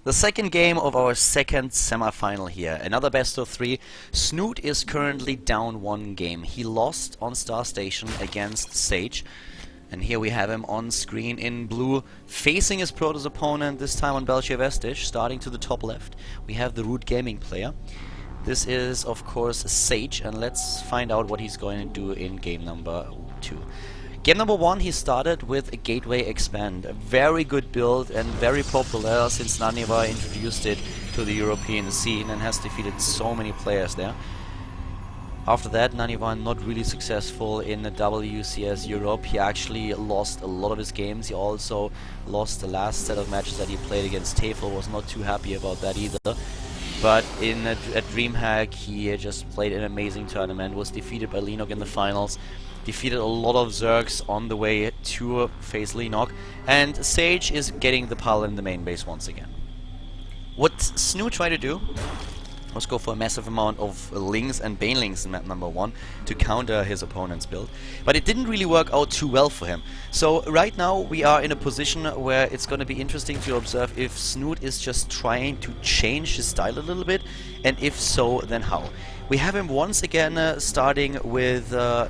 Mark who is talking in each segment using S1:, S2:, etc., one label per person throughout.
S1: The second game of our second semifinal here. Another best of three. Snute is currently down one game. He lost on Star Station against Sage. And here we have him on screen in blue, facing his Protoss opponent, this time on Belgian Vestige. Starting to the top left, we have the Root Gaming player. This is, of course, Sage, and let's find out what he's going to do in game number 2. Game number 1, he started with a Gateway Expand, a very good build and very popular since Naniva introduced it to the European scene and has defeated so many players there. After that, Naniva not really successful in the WCS Europe. He actually lost a lot of his games. He also lost the last set of matches that he played against Tefel, was not too happy about that either. But in a DreamHack, he just played an amazing tournament, was defeated by Lenok in the finals, defeated a lot of Zergs on the way to face Lenok, and Sage is getting the pile in the main base once again. What Snute tried to do was go for a massive amount of Lings and Banelings in map number 1 to counter his opponent's build, but it didn't really work out too well for him. So right now we are in a position where it's going to be interesting to observe if Snute is just trying to change his style a little bit, and if so, then how. We have him once again starting with a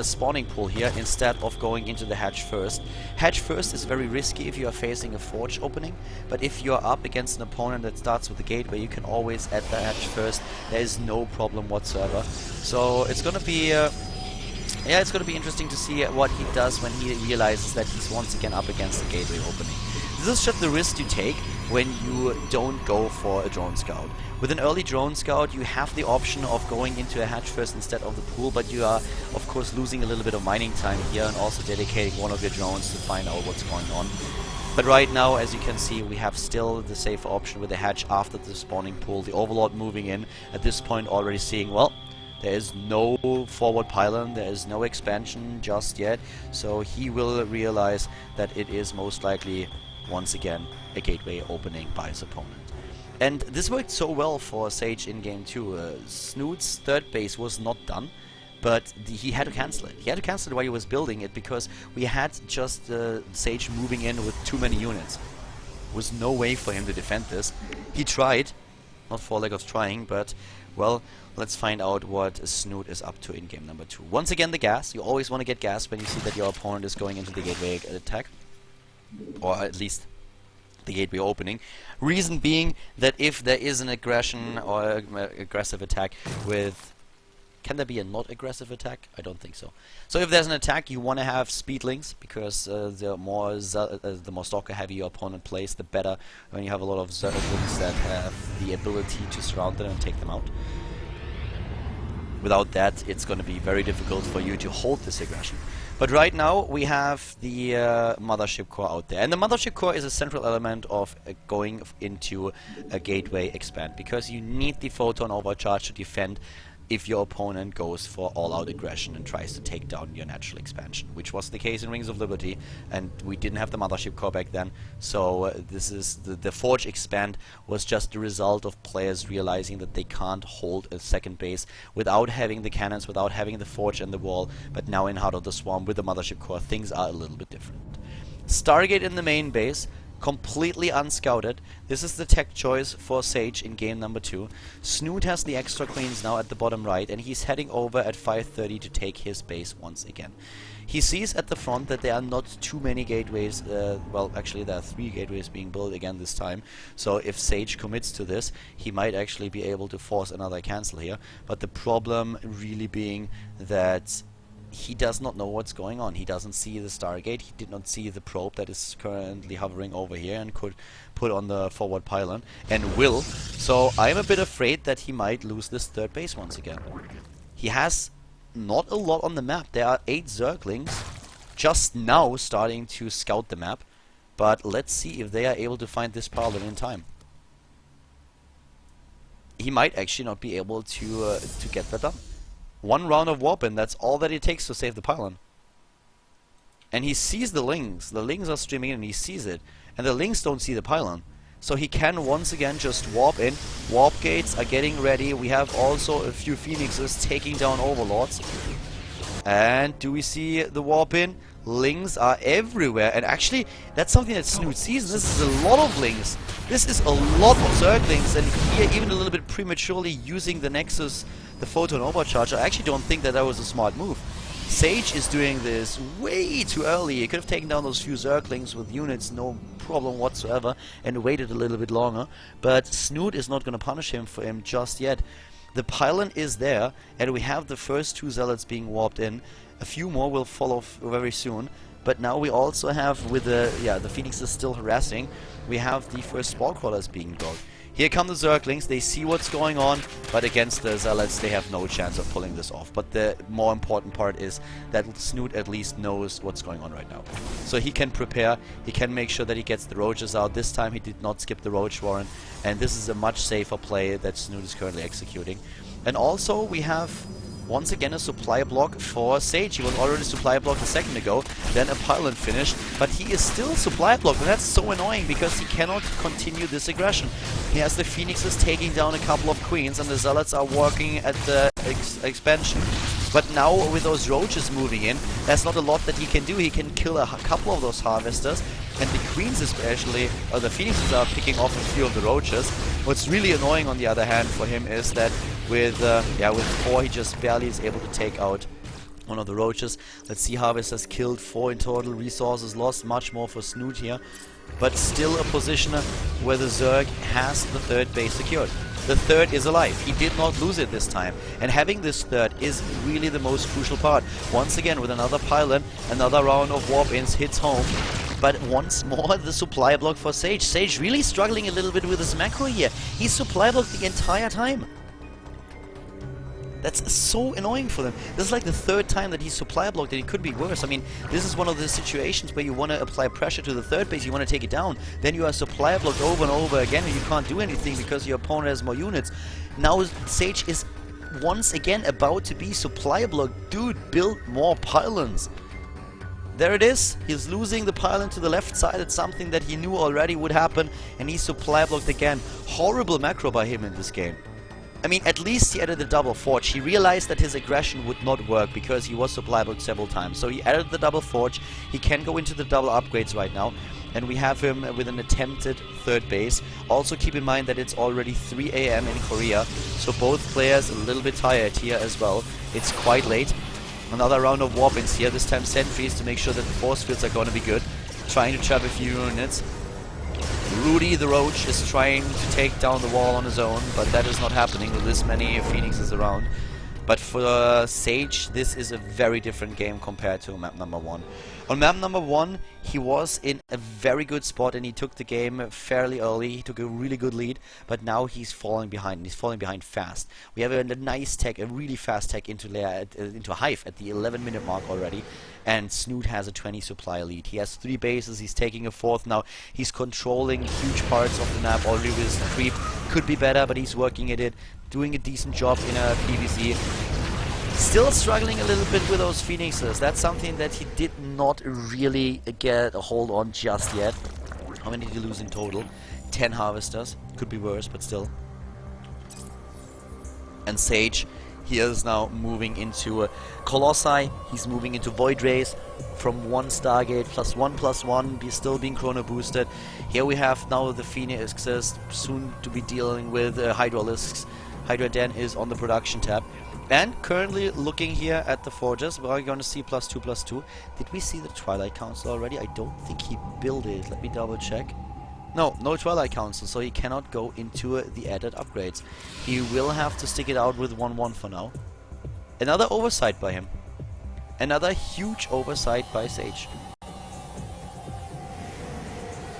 S1: spawning pool here instead of going into the hatch first. Hatch first is very risky if you are facing a forge opening, but if you are up against an opponent that starts with the gateway, you can always add the hatch first. There is no problem whatsoever. So it's gonna be it's gonna be interesting to see what he does when he realizes that he's once again up against the gateway opening. This is just the risk you take when you don't go for a drone scout. With an early drone scout, you have the option of going into a hatch first instead of the pool, but you are of course losing a little bit of mining time here and also dedicating one of your drones to find out what's going on. But right now, as you can see, we have still the safer option with the hatch after the spawning pool. The Overlord moving in at this point, already seeing, well, there is no forward pylon, there is no expansion just yet, so he will realize that it is most likely once again a gateway opening by his opponent. And this worked so well for Sage in game 2. Snute's third base was not done, but he had to cancel it. He had to cancel it while he was building it because we had just Sage moving in with too many units. There was no way for him to defend this. He tried, not for lack of trying, but well, let's find out what Snute is up to in game number 2. Once again, the gas. You always want to get gas when you see that your opponent is going into the gateway attack, or at least the gateway opening. Reason being that if there is an aggression or aggressive attack with... Can there be a not aggressive attack? I don't think so. So if there's an attack, you want to have speedlings, because the more stalker heavy your opponent plays, the better when you have a lot of zerglings that have the ability to surround them and take them out. Without that, it's going to be very difficult for you to hold this aggression. But right now, we have the Mothership Core out there. And the Mothership Core is a central element of going into a gateway expand, because you need the photon overcharge to defend if your opponent goes for all-out aggression and tries to take down your natural expansion, which was the case in Rings of Liberty, and we didn't have the Mothership Core back then, so this is the Forge Expand was just the result of players realizing that they can't hold a second base without having the cannons, without having the Forge and the wall, but now in Heart of the Swarm with the Mothership Core, things are a little bit different. Stargate in the main base, completely unscouted. This is the tech choice for Sage in game number 2. Snute has the extra queens now at the bottom right, and he's heading over at 5:30 to take his base once again. He sees at the front that there are not too many gateways, well actually there are 3 gateways being built again this time, so if Sage commits to this, he might actually be able to force another cancel here, but the problem really being that he does not know what's going on. He doesn't see the Stargate, he did not see the probe that is currently hovering over here and could put on the forward pylon, and will. So I'm a bit afraid that he might lose this third base once again. He has not a lot on the map. There are 8 Zerglings just now starting to scout the map, but let's see if they are able to find this pylon in time. He might actually not be able to get that done. 1 round of warp in, that's all that it takes to save the pylon. And he sees the Lings. The Lings are streaming in and he sees it. And the Lings don't see the pylon. So he can once again just warp in. Warp gates are getting ready. We have also a few Phoenixes taking down Overlords. And do we see the warp in? Lings are everywhere. And actually, that's something that Snute sees. This is a lot of Lings This is a lot of Zerglings, and here even a little bit prematurely using the Nexus, the Photon Overcharger. I actually don't think that was a smart move. Sage is doing this way too early. He could have taken down those few Zerglings with units, no problem whatsoever, and waited a little bit longer. But Snute is not going to punish him for him just yet. The pylon is there, and we have the first 2 Zealots being warped in. A few more will follow very soon. But now we also have, with the Phoenix is still harassing, we have the first Spore Crawlers being built. Here come the Zerglings, they see what's going on, but against the Zealots they have no chance of pulling this off. But the more important part is that Snute at least knows what's going on right now. So he can prepare, he can make sure that he gets the Roaches out. This time he did not skip the Roach Warren, and this is a much safer play that Snute is currently executing. And also we have once again a supply block for Sage. He was already supply blocked a second ago, then a pylon finished, but he is still supply blocked, and that's so annoying because he cannot continue this aggression. He has the Phoenixes taking down a couple of Queens, and the Zealots are working at the expansion. But now with those Roaches moving in, there's not a lot that he can do. He can kill a couple of those Harvesters, and the Queens especially, or the Phoenixes are picking off a few of the Roaches. What's really annoying on the other hand for him is that with 4 he just barely is able to take out one of the Roaches. Let's see, Harvesters killed, 4 in total, resources lost, much more for Snute here. But still a position where the Zerg has the 3rd base secured. The 3rd is alive. He did not lose it this time. And having this 3rd is really the most crucial part. Once again, with another pylon, another round of warp-ins hits home. But once more, the supply block for Sage. Sage really struggling a little bit with his macro here. He's supply blocked the entire time. That's so annoying for them. This is like the 3rd time that he's supply blocked, and it could be worse. I mean, this is one of the situations where you want to apply pressure to the 3rd base, you want to take it down. Then you are supply blocked over and over again, and you can't do anything because your opponent has more units. Now Sage is once again about to be supply blocked. Dude, build more pylons. There it is. He's losing the pylon to the left side. It's something that he knew already would happen, and he's supply blocked again. Horrible macro by him in this game. I mean, at least he added the double forge. He realized that his aggression would not work because he was supply blocked several times. So he added the double forge. He can go into the double upgrades right now. And we have him with an attempted 3rd base. Also keep in mind that it's already 3 AM in Korea. So both players a little bit tired here as well. It's quite late. Another round of warp-ins here. This time sentries to make sure that the force fields are going to be good. Trying to trap a few units. Rudy the Roach is trying to take down the wall on his own, but that is not happening with this many Phoenixes around. But for Sage, this is a very different game compared to map number 1. On map number 1, he was in a very good spot and he took the game fairly early. He took a really good lead, but now he's falling behind, and he's falling behind fast. We have a nice tech, a really fast tech into Hive at the 11-minute mark already, and Snute has a 20 supply lead. He has 3 bases, he's taking a 4th now. He's controlling huge parts of the map already with his creep. Could be better, but he's working at it, doing a decent job in a PvC. Still struggling a little bit with those Phoenixes. That's something that he did not really get a hold on just yet. How many did he lose in total? 10 Harvesters. Could be worse, but still. And Sage, he is now moving into Colossi. He's moving into Void Rays from 1 Stargate +1/+1, still being chrono boosted. Here we have now the Phoenixes soon to be dealing with Hydralisks. Hydra Den is on the production tab. And currently looking here at the forges, we're going to see +2/+2. Did we see the Twilight Council already? I don't think he built it. Let me double check. No, no Twilight Council, so he cannot go into the added upgrades. He will have to stick it out with 1/1 for now. Another oversight by him. Another huge oversight by Sage.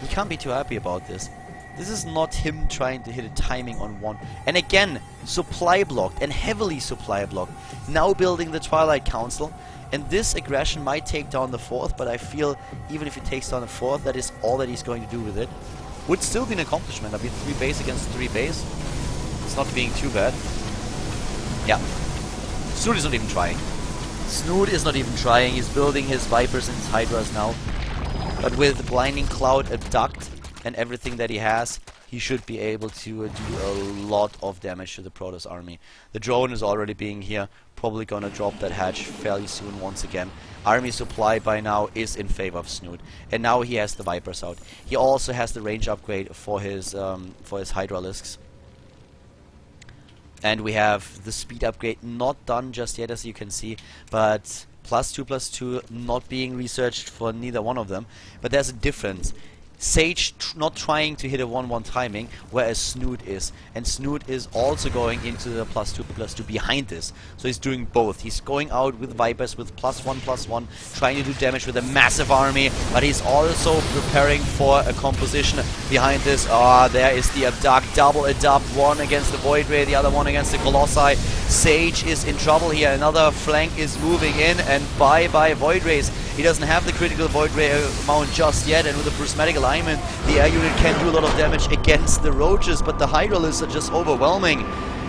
S1: He can't be too happy about this. This is not him trying to hit a timing on 1. And again, supply blocked and heavily supply blocked. Now building the Twilight Council. And this aggression might take down the 4th, but I feel even if he takes down the 4th, that is all that he's going to do with it. Would still be an accomplishment. I mean, 3 base against 3 base. It's not being too bad. Yeah. Snute is not even trying. Snute is not even trying. He's building his Vipers and his Hydras now. But with Blinding Cloud abduct, and everything that he has, he should be able to do a lot of damage to the Protoss army. The drone is already being here, probably gonna drop that hatch fairly soon once again. Army supply by now is in favor of Snute, and now he has the Vipers out. He also has the range upgrade for his Hydralisks. And we have the speed upgrade not done just yet, as you can see, but +2/+2 not being researched for neither one of them. But there's a difference. Sage not trying to hit a 1-1 timing, whereas Snute is. And Snute is also going into the +2/+2 behind this. So he's doing both. He's going out with Vipers with +1/+1, trying to do damage with a massive army, but he's also preparing for a composition behind this. There is the Abduct, double Adopt, one against the Void Ray, the other one against the Colossi. Sage is in trouble here. Another flank is moving in, and bye-bye Void Rays. He doesn't have the critical Void Ray mount just yet, and with the prismatic alignment, the air unit can do a lot of damage against the roaches, but the Hydralisks are just overwhelming.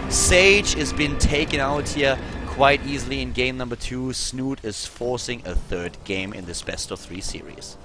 S1: Sage is being taken out here quite easily in game number 2. Snute is forcing a third game in this best of 3 series.